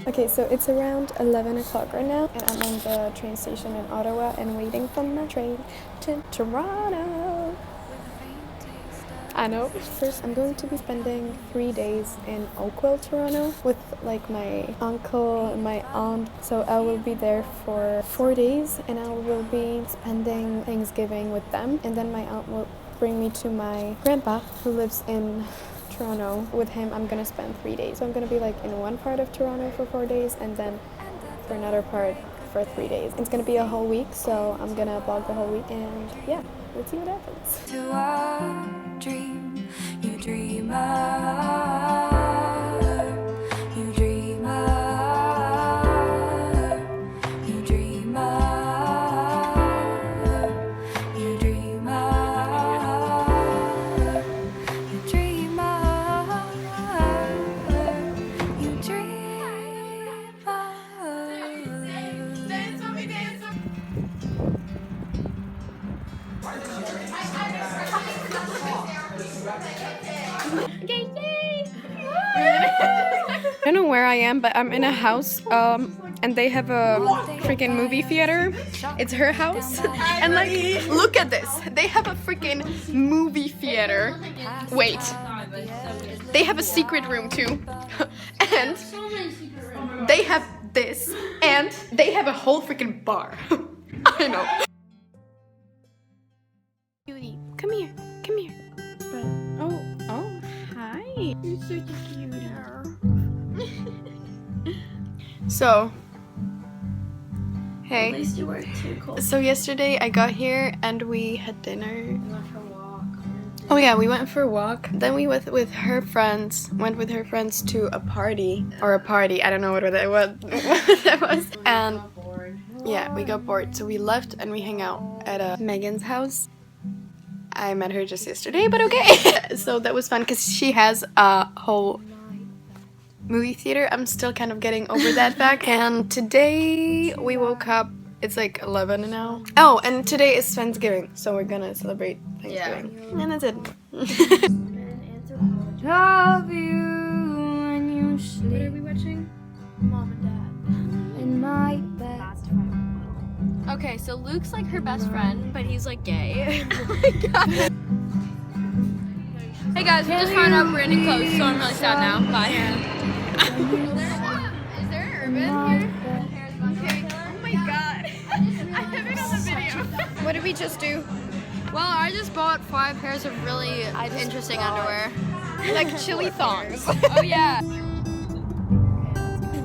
Okay, so it's around 11 o'clock right now, and I'm on the train station in Ottawa and waiting for my train to Toronto. I know. First, I'm going to be spending 3 days in Oakville, Toronto with like my uncle and my aunt. So I will be there for 4 days and I will be spending Thanksgiving with them. And then my aunt will bring me to my grandpa who lives in Toronto. With him, I'm gonna spend 3 days. So I'm gonna be like in one part of Toronto for 4 days and then for another part for 3 days. It's gonna be a whole week, so I'm gonna vlog the whole week and yeah, let's see what happens. To a dream you dream of, you dream of, you dream of, you dream of, you dream of, you dream of. Dance with me, dance with me. I don't know where I am, but I'm in a house, and they have a freaking movie theater. It's her house, and like, look at this. They have a freaking movie theater. Wait, they have a secret room too, and they have this, and they have a whole freaking bar. I know. Cutie, come here, come here. Oh, hi. You're such a cutie. So, hey. At least you weren't too cold. So yesterday I got here and we had dinner. We went for a walk. Oh yeah, we went for a walk. Then we went with her friends to a party. Or a party, I don't know what that was. And yeah, we got bored. So we left and we hang out at Megan's house. I met her just yesterday, but okay. So that was fun because she has a whole movie theater. I'm still kind of getting over that fact. And today we woke up, it's like 11 now. Oh, and today is Friendsgiving, so we're gonna celebrate Thanksgiving. Yeah. And that's it. Love you when you sleep. What are we watching? Mom and Dad. In my bed. Okay, so Luke's like her best friend, but he's like gay. Oh my god. Hey guys, we just found out we're ending close, so I'm really sad now. Bye. Is there Urban here? Okay. Oh my god. I have it on the video. What did we just do? Well, I just bought 5 pairs of really interesting underwear. Like chili thongs. Oh yeah.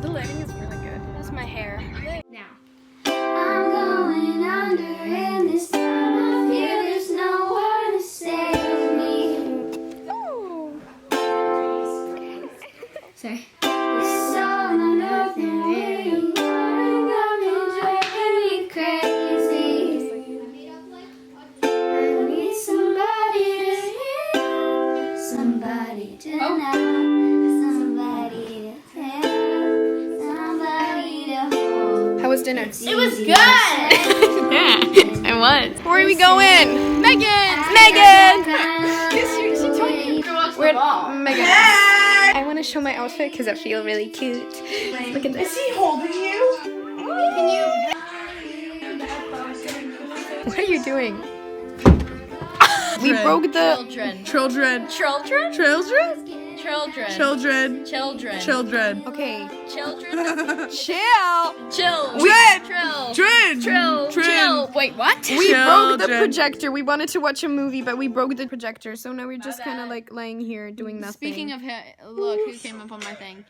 The lighting is really good. That's my hair. Now. I'm going under and this time I feel there's no one to save me. Sorry. It's all or nothing really. Got me driving me crazy. I need somebody to hear, somebody to know, somebody to tell, somebody to hold. How was dinner? It was good. Yeah, it was. Where are we going? Megan. She told me to go watch the ball. Megan. I want to show my outfit because I feel really cute. Look at this. Is he holding you? Can you? What are you doing? We broke the Children. Children. Children. Okay. Children. Chill. Chill. Chill. Wait, what? We broke the Children. projector. We wanted to watch a movie, but we broke the projector. So now we're just kind of like laying here doing nothing. Speaking of him, look who came up on my thing.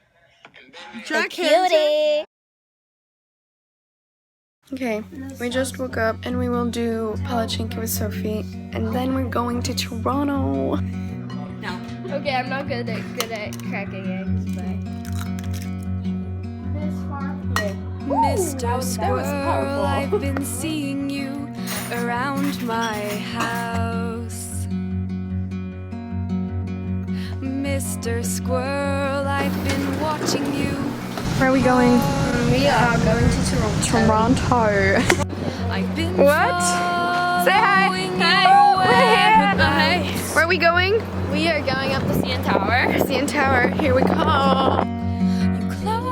Jack Hansen. Okay, we just woke up and we will do Palachinki with Sophie, and then we're going to Toronto. Okay, I'm not good at cracking eggs, but. Mr. Squirrel, I've been seeing you around my house. Mr. Squirrel, I've been watching you. Where are we going? We are going to Toronto. I've been What? Say hi. following Hi. you We're here. wherever. Where are we going? We are going up the CN Tower. CN Tower. Here we go. You close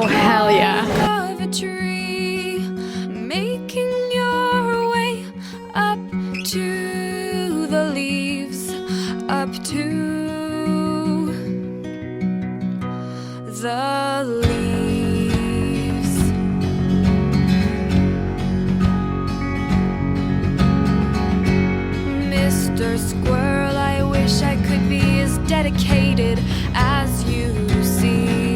Oh, hell yeah. Of a tree, making your way up to the leaves, up to the leaves. Mr. Squirrel, I wish I could be as dedicated as you seem,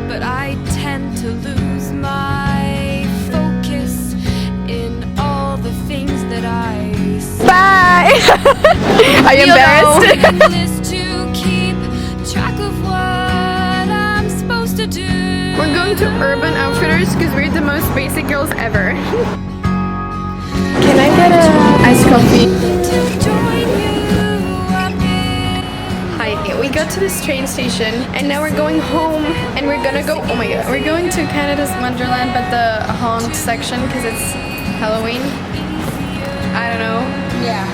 but I tend to lose my focus in all the things that I see. Bye! Are you embarrassed? Is to keep track of what I'm supposed to do. We're going to Urban Outfitters because we're the most basic girls ever. Can I get a iced coffee? To join you up in Hi, we got to this train station and now we're going home and we're gonna go, oh my god, we're going to Canada's Wonderland but the haunt section because it's Halloween. I don't know. Yeah.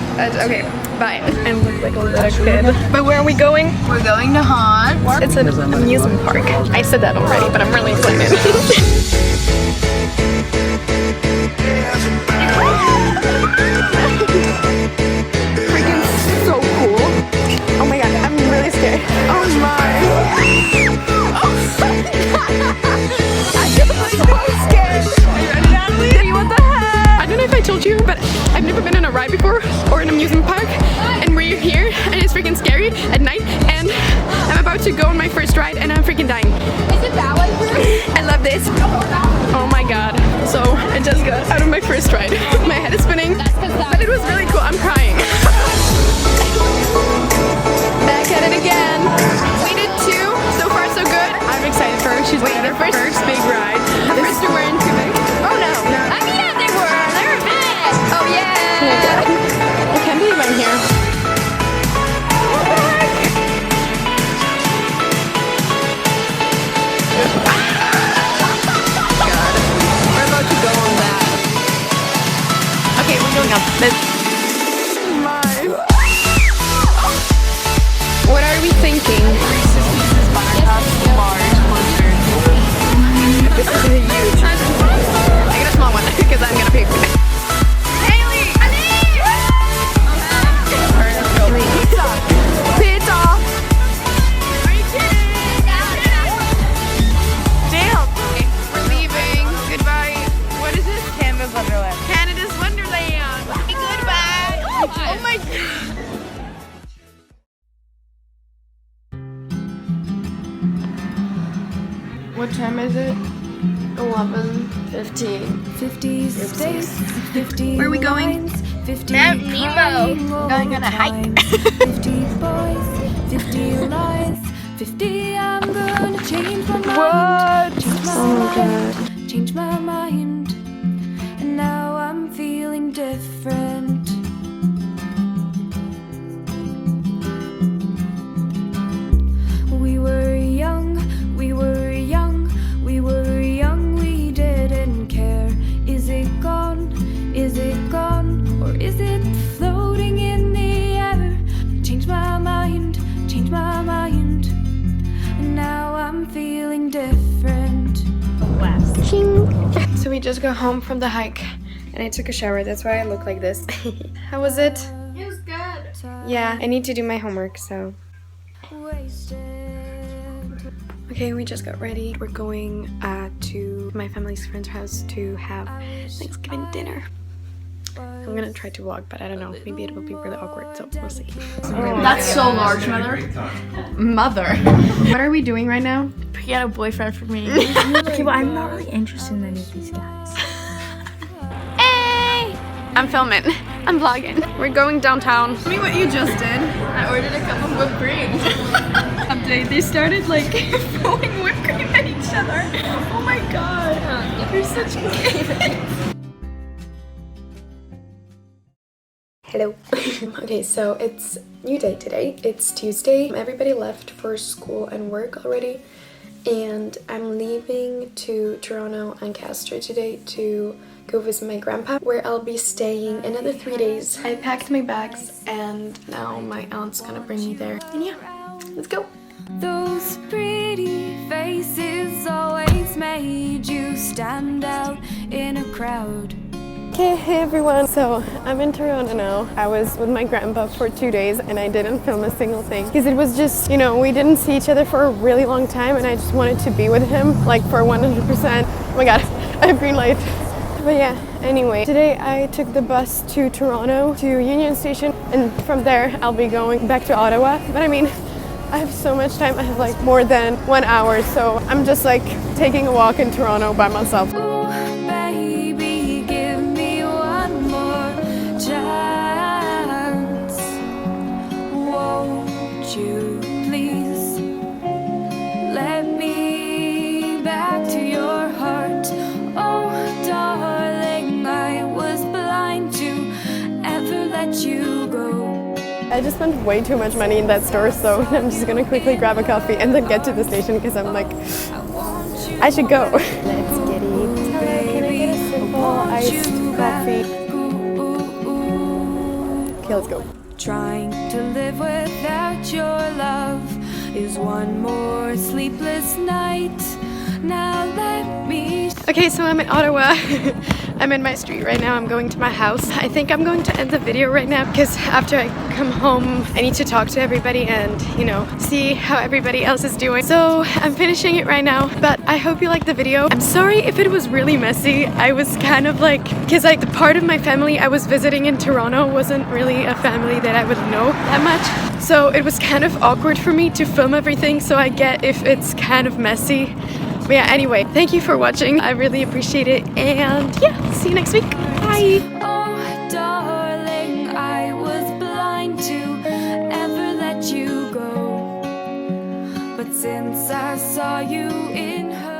Okay, bye. I look like a little kid. But where are we going? We're going to haunt. It's an amusement park. I said that already, but I'm really excited. Freaking so cool. Oh my god, I'm really scared. Oh my. Oh my god. I'm so scared. What the heck? I don't know if I told you, but I've never been on a ride before or an amusement park. And we're here and it's freaking scary at night. And I'm about to go on my first ride and I'm freaking dying. Is it that one? I love this. Oh my god. So I just got out of my first ride. My head is spinning, but it was really cool. I'm crying. Back at it again. We did 2. So far so good. I'm excited for her. She's waiting her first big ride. Her first two weren't too big. Oh no. I mean, yeah, they were. They were big. Oh yeah. Oh my god. I can't believe I'm here. What the heck? God. We're about to go on that. Okay, we're going up. What are we thinking? This is huge. I get a small one because I'm gonna pay for it. Haley! Alright, let's go. Pizza! Pizza! Are you kidding? Damn! Okay, we're leaving. Goodbye. What is this? Canada's Wonderland. Canada's Wonderland. Goodbye. Oh my god. What time is it? 11:15. 50 states, 50 Where are we going? lines, 50 Mount Nemo. crying We're going on a hike. times, 50 boys, 50 lies, 50 I'm gonna change my mind. What? Change my Oh my mind, change my mind. And now I'm feeling different. We were young, we were young, we were young, we didn't care. Is it gone? Is it gone? Or is it floating in the air? Change my mind, change my mind. And now I'm feeling different. So we just got home from the hike and I took a shower. That's why I look like this. How was it? It was good. Yeah, I need to do my homework, so. Wasted. Okay, we just got ready. We're going to my family's friend's house to have Thanksgiving dinner. I'm gonna try to vlog, but I don't know. Maybe it will be really awkward, so we'll see. That's so large, mother. Mother. What are we doing right now? Get a boyfriend for me. Okay, well, I'm not really interested in any of these guys. Hey! I'm filming. I'm vlogging. We're going downtown. Tell me what you just did. I ordered a cup of whipped cream. Update. They started like throwing whipped cream at each other. Oh my god. You're such kids. Hello. Okay, so it's new day today. It's Tuesday. Everybody left for school and work already. And I'm leaving to Toronto, Ancaster today to go visit my grandpa, where I'll be staying another 3 days. I packed my bags and now my aunt's gonna bring me there. And yeah, let's go. Those pretty faces always made you stand out in a crowd. Okay, hey everyone. So I'm in Toronto now. I was with my grandpa for 2 days and I didn't film a single thing because it was just, you know, we didn't see each other for a really long time and I just wanted to be with him like for 100%. Oh my god, I have green light. But yeah, anyway, today I took the bus to Toronto to Union Station and from there I'll be going back to Ottawa. But I mean, I have so much time. I have like more than 1 hour, so I'm just like taking a walk in Toronto by myself. Ooh, baby, give me one more chance. Won't you please let me back to your heart? Oh, darling, I was blind to ever let you go. I just spent way too much money in that store, so I'm just gonna quickly grab a coffee and then get to the station because I'm like, I should go. Let's get it. Hello, can I get a simple iced coffee? Okay, let's go. Trying to live without your love is one more sleepless night. Now let me. Okay, so I'm in Ottawa. I'm in my street right now. I'm going to my house. I think I'm going to end the video right now because after I come home, I need to talk to everybody and, you know, see how everybody else is doing. So I'm finishing it right now, but I hope you liked the video. I'm sorry if it was really messy. I was kind of like, because like the part of my family I was visiting in Toronto wasn't really a family that I would know that much. So it was kind of awkward for me to film everything, so I get if it's kind of messy. But yeah, anyway, thank you for watching. I really appreciate it. And yeah, see you next week. Bye. Oh, darling, I was blind to ever let you go. But since I saw you in her